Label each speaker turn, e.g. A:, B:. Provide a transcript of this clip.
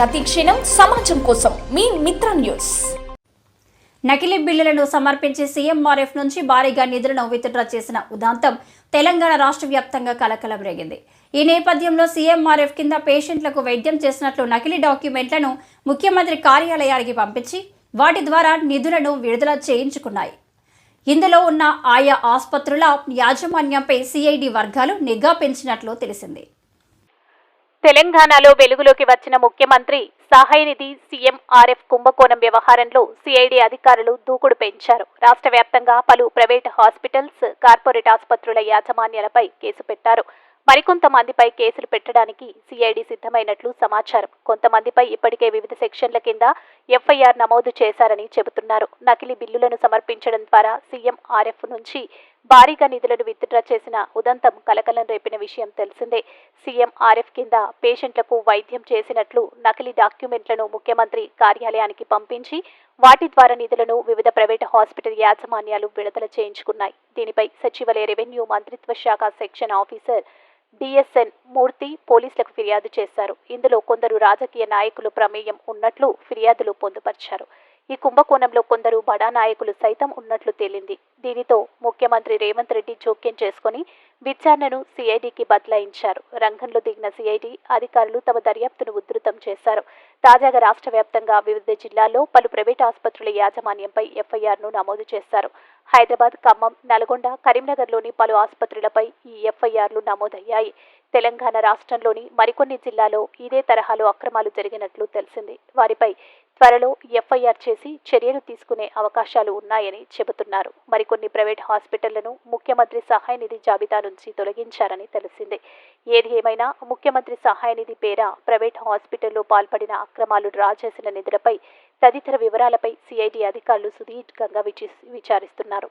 A: ప్రతి క్షణం సమాజం కోసం మీ మిత్ర న్యూస్.
B: నకిలీ బిల్లులను సమర్పించి సీఎంఆర్ఎఫ్ నుంచి భారీగా నిధులను విత్డ్రా చేసిన ఉదంతం తెలంగాణ రాష్ట్ర వ్యాప్తంగా కలకలం రేగింది. ఈ నేపథ్యంలో సీఎంఆర్ఎఫ్ కింద పేషెంట్లకు వైద్యం చేసినట్లు నకిలీ డాక్యుమెంట్లను ముఖ్యమంత్రి కార్యాలయానికి పంపించి వాటి ద్వారా నిధులను విడుదల చేయించుకున్నాయి. ఇందులో ఉన్న ఆయా ఆసుపత్రుల యాజమాన్యంపై సిఐడి వర్గాలు నిఘా పెంచినట్లు తెలిసింది.
C: తెలంగాణలో వెలుగులోకి వచ్చిన ముఖ్యమంత్రి సహాయ నిధి సీఎంఆర్ఎఫ్ కుంభకోణం వ్యవహారంలో సిఐడి అధికారులు దూకుడు పెంచారు. రాష్ట్ర వ్యాప్తంగా పలు ప్రైవేట్ హాస్పిటల్స్, కార్పొరేట్ ఆసుపత్రుల యాజమాన్యాలపై కేసు పెట్టారు. మరికొంతమందిపై కేసులు పెట్టడానికి సిఐడి సిద్ధమైనట్లు సమాచారం. కొంతమందిపై ఇప్పటికే వివిధ సెక్షన్ల కింద ఎఫ్ఐఆర్ నమోదు చేశారని చెబుతున్నారు. నకిలీ బిల్లులను సమర్పించడం ద్వారా సీఎంఆర్ఎఫ్ నుంచి భారీగా నిధులను విత్డ్రా చేసిన ఉదంతం కలకలం రేపిన విషయం తెలిసిందే. సీఎంఆర్ఎఫ్ కింద పేషెంట్లకు వైద్యం చేసినట్లు నకిలీ డాక్యుమెంట్లను ముఖ్యమంత్రి కార్యాలయానికి పంపించి వాటి ద్వారా నిధులను వివిధ ప్రైవేటు హాస్పిటల్ యాజమాన్యాలు విడుదల చేయించుకున్నాయి. దీనిపై సచివాలయ రెవెన్యూ మంత్రిత్వ శాఖ సెక్షన్ ఆఫీసర్ డిఎస్ఎన్ మూర్తి పోలీసులకు ఫిర్యాదు చేశారు. ఇందులో కొందరు రాజకీయ నాయకులు ప్రమేయం ఉన్నట్లు ఫిర్యాదులు పొందుపర్చారు. ఈ కుంభకోణంలో కొందరు బడా నాయకులు సైతం ఉన్నట్లు తేలింది. దీనితో ముఖ్యమంత్రి రేవంత్ రెడ్డి జోక్యం చేసుకుని విచారణను సిఐడికి బదలాయించారు. రంగంలో దిగిన సిఐడి అధికారులు తమ దర్యాప్తును ఉధృతం చేశారు. తాజాగా రాష్ట్ర వ్యాప్తంగా వివిధ జిల్లాల్లో పలు ప్రైవేట్ ఆసుపత్రుల యాజమాన్యంపై ఎఫ్ఐఆర్ను నమోదు చేశారు. హైదరాబాద్, ఖమ్మం, నల్గొండ, కరీంనగర్లోని పలు ఆసుపత్రులపై ఈ ఎఫ్ఐఆర్లు నమోదయ్యాయి. తెలంగాణ రాష్ట్రంలోని మరికొన్ని జిల్లాల్లో ఇదే తరహాలో అక్రమాలు జరిగినట్లు తెలిసింది. వారిపై త్వరలో ఎఫ్ఐఆర్ చేసి చర్యలు తీసుకునే అవకాశాలు ఉన్నాయని చెబుతున్నారు. మరికొన్ని ప్రైవేట్ హాస్పిటళ్లను ముఖ్యమంత్రి సహాయ నిధి జాబితా నుంచి తొలగించారని తెలిసింది. ఏది ఏమైనా ముఖ్యమంత్రి సహాయ నిధి పేర ప్రైవేట్ హాస్పిటల్లో పాల్పడిన అక్రమాలు డ్రా చేసిన నిధులపై తదితర వివరాలపై సిఐడి అధికారులు సుదీర్ఘంగా విచారిస్తున్నారు.